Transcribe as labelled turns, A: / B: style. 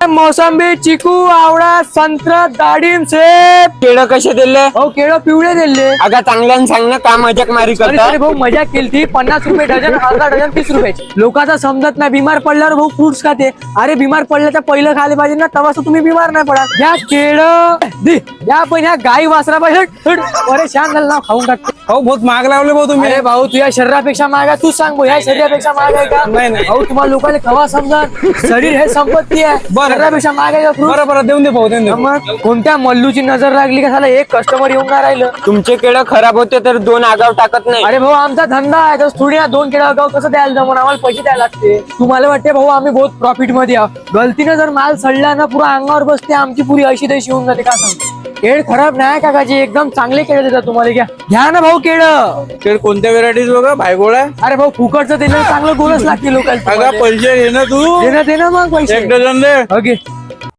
A: मोसंबी, चिकू, आवळा, संत्र, डाळिंब, सेब.
B: केळं कसे दिले?
A: भाऊ केळं पिवळे दिले.
B: अगं चांगल्यानं सांग ना, का मजाक मारी
A: अरे
B: करता?
A: भाऊ मजा केली. 50 रुपये डझन, अर्धा डझन 30 रुपये. लोकांचा समजत नाही. बिमार पडल्यावर भाऊ फ्रुट्स खाते. अरे बिमार पडल्याच्या पहिलं खायला पाहिजे ना, तेव्हा तुम्ही बिमार नाही पडा. या केळं या पण ह्या गाई वासरा पाहिजे. परेशान झालं ना, खाऊन टाकते.
C: भाऊ बहुत महाग लावले भाऊ तुम्ही.
A: अरे भाऊ तुझ्या शरीरापेक्षा महाग आहे. तू सांग भाऊ, ह्या शरीरापेक्षा महाग आहे का?
C: नाही.
A: भाऊ तुम्हाला लोकांना कवा समजत, शरीर हे संपत्ती आहे.
C: बरं.
A: शरीरापेक्षा महाग आहे का fruit?
C: बरं देऊन दे भाऊ, देऊन दे.
A: मग कोणत्या मल्लूची नजर लागली का झालं, एक कस्टमर येऊन नाही राहिलं.
B: तुमचे केळं खराब होते तर 2 आगाव टाकत नाही.
A: अरे भाऊ आमचा धंदा आहे, तर थोडी ना 2 केळं गाव कसं द्यायला जमून, आम्हाला पैसे द्यायला लागते. तुम्हाला वाटते भाऊ आम्ही बहुत प्रॉफिट मध्ये आहोत. गलतीनं जर माल सडला ना, पुरा अंगावर बसते आमची, पुरी अशी तशी होऊन जाते. का सांगतो, केळ खराब नाही काकाजी, एकदम चांगले केळ देतात तुम्हाला. घ्या ना भाऊ केळं.
C: केळ कोणत्या व्हेरायटीज बघा, भाईगोळ आहे.
A: अरे भाऊ फुकटचं दिलं चांगलं गोलच लागते लोकांना.
C: पैसे घे ना तू.
A: दे ना मग पैसे.
C: 1 डझन दे.
A: ओके